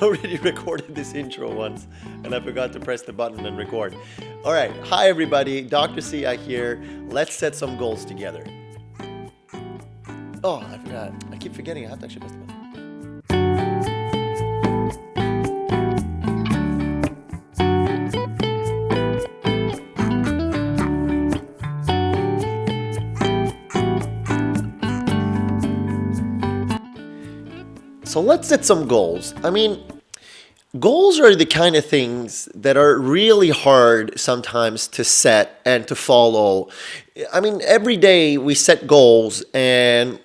already recorded this intro once and I forgot to press the button and record. All right. Hi, everybody. Dr. Sia here. Let's set some goals together. Oh, I forgot. I keep forgetting. I have to actually press the button. So let's set some goals. I mean, goals are the kind of things that are really hard sometimes to set and to follow. I mean, every day we set goals, and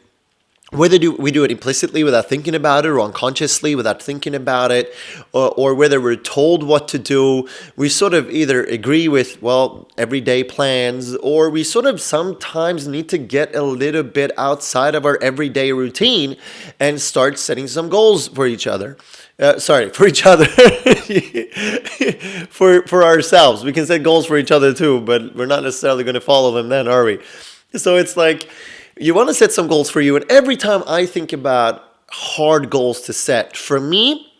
whether we do it implicitly without thinking about it, or unconsciously without thinking about it, or whether we're told what to do, we sort of either agree with, well, everyday plans, or we sort of sometimes need to get a little bit outside of our everyday routine and start setting some goals for each other. For each other, for ourselves. We can set goals for each other too, but we're not necessarily going to follow them then, are we? So it's like, you want to set some goals for you. And every time I think about hard goals to set, for me,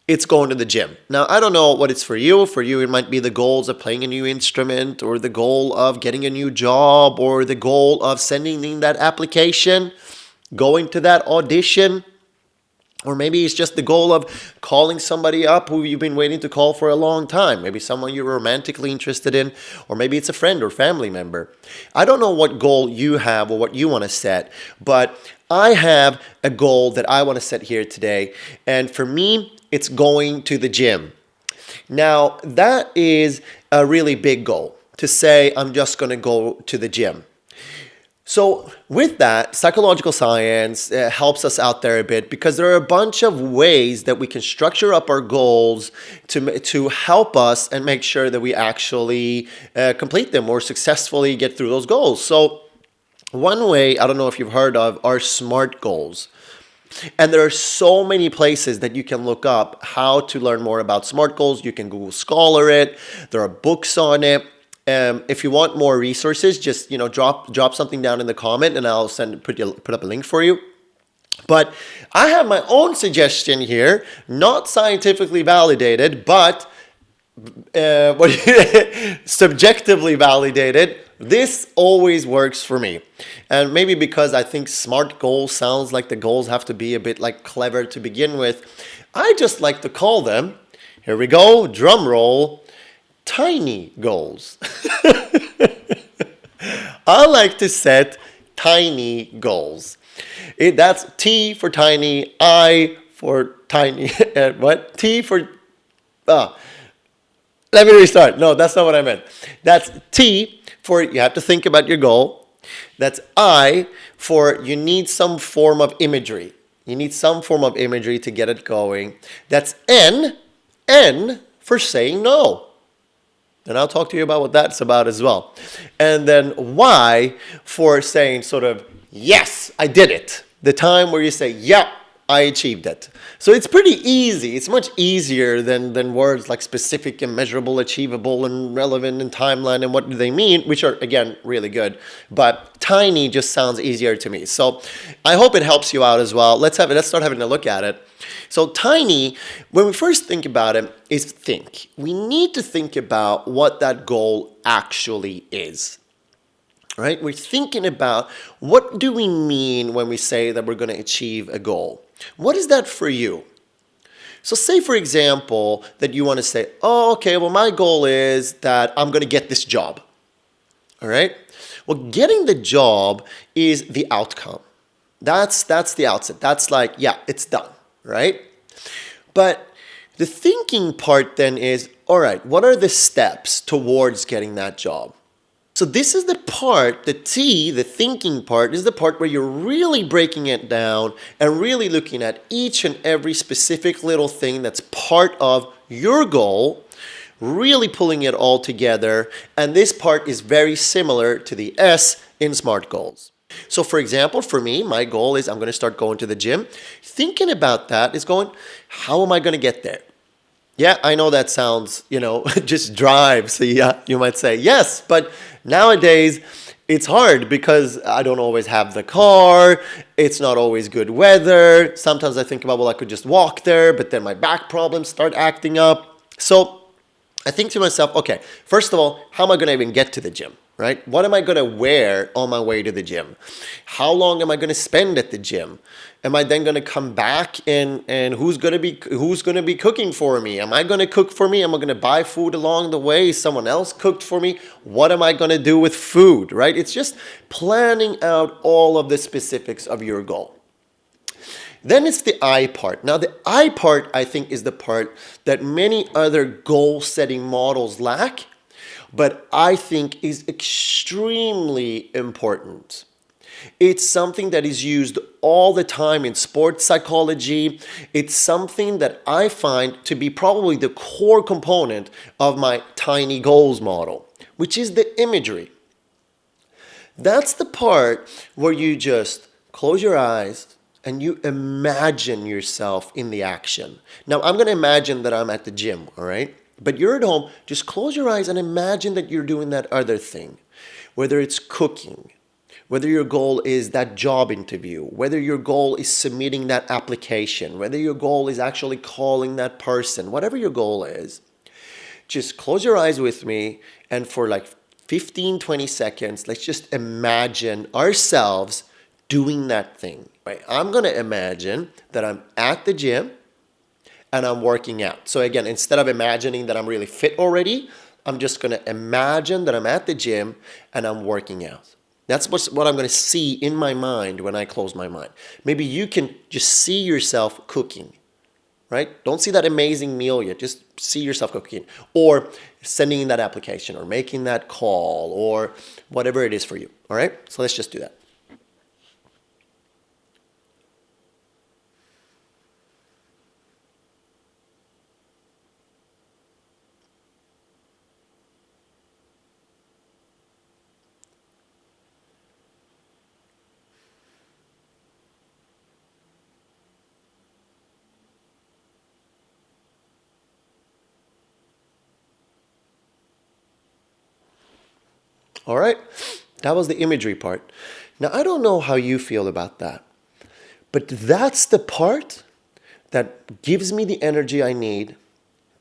it's going to the gym. Now, I don't know what it's for you. For you, it might be the goals of playing a new instrument, or the goal of getting a new job, or the goal of sending in that application, going to that audition. Or maybe it's just the goal of calling somebody up who you've been waiting to call for a long time. Maybe someone you're romantically interested in, or maybe it's a friend or family member. I don't know what goal you have or what you want to set, but I have a goal that I want to set here today. And for me, it's going to the gym. Now, that is a really big goal, to say I'm just going to go to the gym. So with that, psychological science helps us out there a bit, because there are a bunch of ways that we can structure up our goals to help us and make sure that we actually complete them or successfully get through those goals. So one way, I don't know if you've heard of, are SMART goals. And there are so many places that you can look up how to learn more about SMART goals. You can Google Scholar it. There are books on it. If you want more resources, just drop something down in the comment, and I'll put up a link for you. But I have my own suggestion here, not scientifically validated, but subjectively validated. This always works for me. And maybe because I think SMART goals sounds like the goals have to be a bit like clever to begin with, I just like to call them, here we go, drum roll, tiny goals. I like to set tiny goals. That's T for tiny, I for tiny, and what? T for, let me restart. No, that's not what I meant. That's T for you have to think about your goal. That's I for you need some form of imagery. You need some form of imagery to get it going. That's N for saying no. And I'll talk to you about what that's about as well. And then Y for saying sort of, yes, I did it. The time where you say, yeah, I achieved it. So it's pretty easy. It's much easier than words like specific and measurable, achievable and relevant and timeline and what do they mean, which are, again, really good. But tiny just sounds easier to me. So I hope it helps you out as well. Let's start having a look at it. So tiny, when we first think about it, is think. We need to think about what that goal actually is. Right? We're thinking about what do we mean when we say that we're going to achieve a goal. What is that for you? So say, for example, that you want to say, oh, okay, well, my goal is that I'm going to get this job. All right? Well, getting the job is the outcome. That's the outset. That's like, yeah, it's done. Right? But the thinking part then is, all right, what are the steps towards getting that job? So this is the part, the T, the thinking part, is the part where you're really breaking it down and really looking at each and every specific little thing that's part of your goal, really pulling it all together. And this part is very similar to the S in SMART goals. So for example, for me, my goal is I'm going to start going to the gym. Thinking about that is going, how am I going to get there? Yeah, I know that sounds, just drive. So yeah, you might say, yes, but nowadays It's hard because I don't always have the car. It's not always good weather. Sometimes I think about, well, I could just walk there, but then my back problems start acting up. So I think to myself, okay, first of all, how am I going to even get to the gym, right? What am I going to wear on my way to the gym? How long am I going to spend at the gym? Am I then going to come back and who's going to be cooking for me? Am I going to cook for me? Am I going to buy food along the way? Someone else cooked for me? What am I going to do with food, right? It's just planning out all of the specifics of your goal. Then it's the I part. Now, the I part, I think, is the part that many other goal-setting models lack, but I think is extremely important. It's something that is used all the time in sports psychology. It's something that I find to be probably the core component of my tiny goals model, which is the imagery. That's the part where you just close your eyes and you imagine yourself in the action. Now, I'm going to imagine that I'm at the gym, all right? But you're at home, just close your eyes and imagine that you're doing that other thing, whether it's cooking, whether your goal is that job interview, whether your goal is submitting that application, whether your goal is actually calling that person, whatever your goal is, just close your eyes with me and for like 15, 20 seconds, let's just imagine ourselves doing that thing. Right? I'm going to imagine that I'm at the gym and I'm working out. So again, instead of imagining that I'm really fit already, I'm just going to imagine that I'm at the gym and I'm working out. That's what I'm going to see in my mind when I close my mind. Maybe you can just see yourself cooking, right? Don't see that amazing meal yet. Just see yourself cooking or sending in that application or making that call or whatever it is for you, all right? So let's just do that. All right, that was the imagery part. Now, I don't know how you feel about that, but that's the part that gives me the energy I need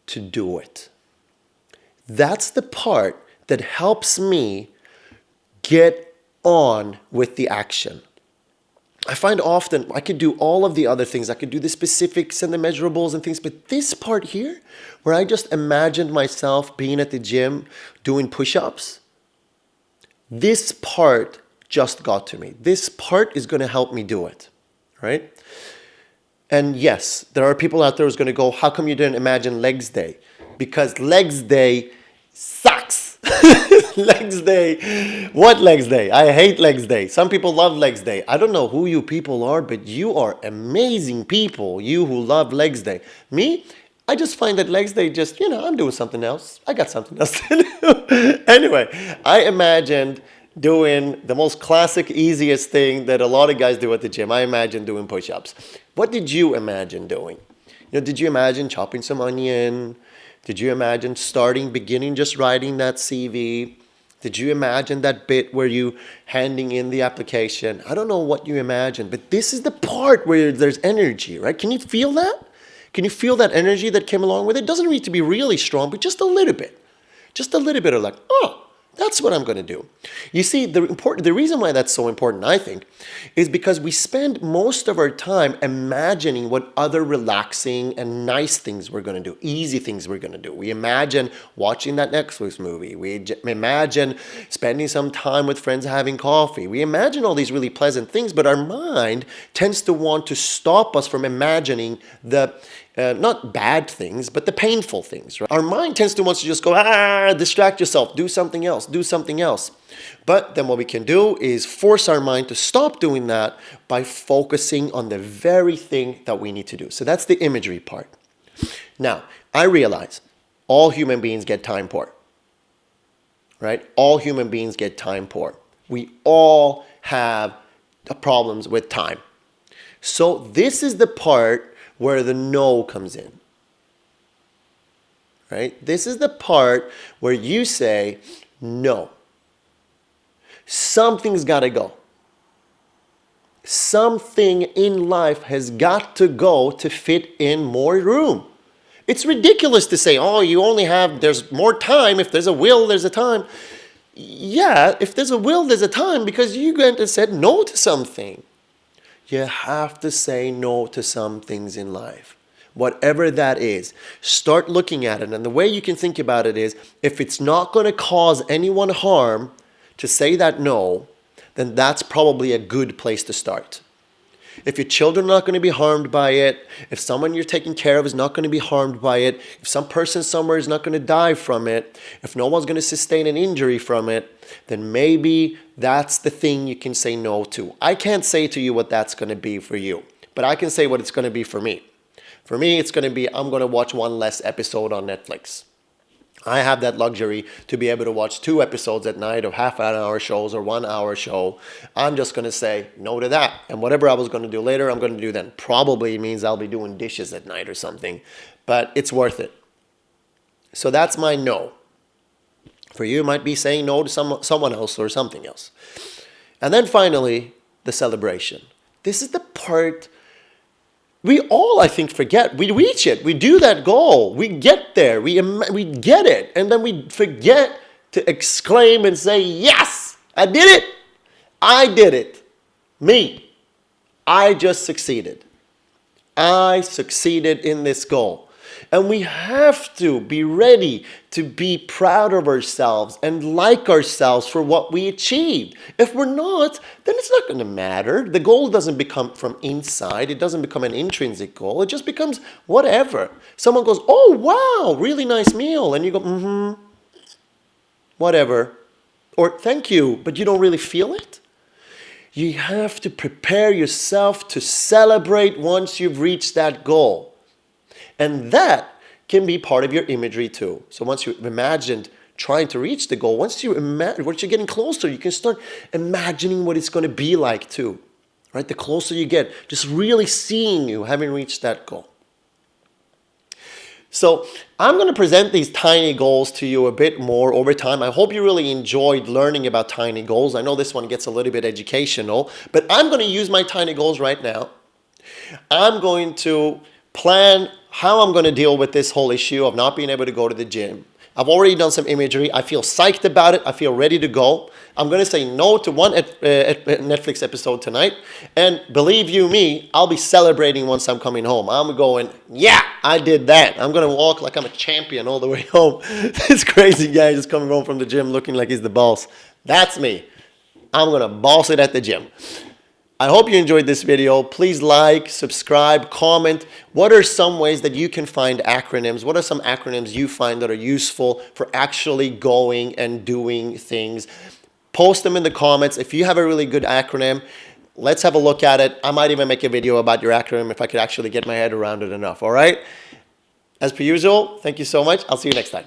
to do it. That's the part that helps me get on with the action. I find often I could do all of the other things. I could do the specifics and the measurables and things, but this part here, where I just imagined myself being at the gym doing push-ups, this part just got to me. This part is going to help me do it, right? And yes, there are people out there who's going to go, how come you didn't imagine legs day? Because legs day sucks. Legs day. What legs day? I hate legs day. Some people love legs day. I don't know who you people are, but you are amazing people, you who love legs day. Me, I just find that legs day just, I'm doing something else. I got something else to do. Anyway, I imagined doing the most classic, easiest thing that a lot of guys do at the gym. I imagined doing push-ups. What did you imagine doing? Did you imagine chopping some onion? Did you imagine beginning just writing that CV? Did you imagine that bit where you handing in the application? I don't know what you imagined, but this is the part where there's energy, right? Can you feel that? Can you feel that energy that came along with it? It doesn't need to be really strong, but just a little bit. Just a little bit of like, oh, that's what I'm going to do. You see, the reason why that's so important, I think, is because we spend most of our time imagining what other relaxing and nice things we're going to do, easy things we're going to do. We imagine watching that Netflix movie. We imagine spending some time with friends having coffee. We imagine all these really pleasant things, but our mind tends to want to stop us from imagining the not bad things, but the painful things. Right? Our mind tends to want to just go, distract yourself, do something else. But then what we can do is force our mind to stop doing that by focusing on the very thing that we need to do. So that's the imagery part. Now, I realize all human beings get time poor. Right? All human beings get time poor. We all have problems with time. So this is the part where the no comes in, right? This is the part where you say no. Something's got to go. Something in life has got to go to fit in more room. It's ridiculous to say, oh, there's more time. If there's a will, there's a time. Yeah, if there's a will, there's a time, because you went and said no to something. You have to say no to some things in life. Whatever that is, start looking at it. And the way you can think about it is, if it's not going to cause anyone harm to say that no, then that's probably a good place to start. If your children are not going to be harmed by it, if someone you're taking care of is not going to be harmed by it, if some person somewhere is not going to die from it, if no one's going to sustain an injury from it, then maybe that's the thing you can say no to. I can't say to you what that's going to be for you, but I can say what it's going to be for me. For me, it's going to be, I'm going to watch one less episode on Netflix. I have that luxury to be able to watch 2 episodes at night of half-an-hour shows or 1-hour show. I'm just going to say no to that. And whatever I was going to do later, I'm going to do then. Probably means I'll be doing dishes at night or something. But it's worth it. So that's my no. For you, it might be saying no to someone else or something else. And then finally, the celebration. This is the part we all, I think, forget. We reach it. We do that goal. We get there. We get it. And then we forget to exclaim and say, yes, I did it. I did it. Me. I just succeeded. I succeeded in this goal. And we have to be ready to be proud of ourselves and like ourselves for what we achieved. If we're not, then it's not going to matter. The goal doesn't become from inside. It doesn't become an intrinsic goal. It just becomes whatever. Someone goes, oh, wow, really nice meal. And you go, whatever. Or thank you, but you don't really feel it. You have to prepare yourself to celebrate once you've reached that goal. And that can be part of your imagery too. So once you imagined trying to reach the goal, once you're getting closer, you can start imagining what it's going to be like too. Right? The closer you get, just really seeing you having reached that goal. So I'm going to present these tiny goals to you a bit more over time. I hope you really enjoyed learning about tiny goals. I know this one gets a little bit educational, but I'm going to use my tiny goals right now. I'm going to plan how I'm going to deal with this whole issue of not being able to go to the gym. I've already done some imagery. I feel psyched about it. I feel ready to go. I'm going to say no to one Netflix episode tonight. And believe you me, I'll be celebrating once I'm coming home. I'm going, yeah, I did that. I'm going to walk like I'm a champion all the way home. This crazy guy just coming home from the gym looking like he's the boss. That's me. I'm going to boss it at the gym. I hope you enjoyed this video. Please like, subscribe, comment. What are some ways that you can find acronyms? What are some acronyms you find that are useful for actually going and doing things? Post them in the comments. If you have a really good acronym, let's have a look at it. I might even make a video about your acronym if I could actually get my head around it enough, all right? As per usual, thank you so much. I'll see you next time.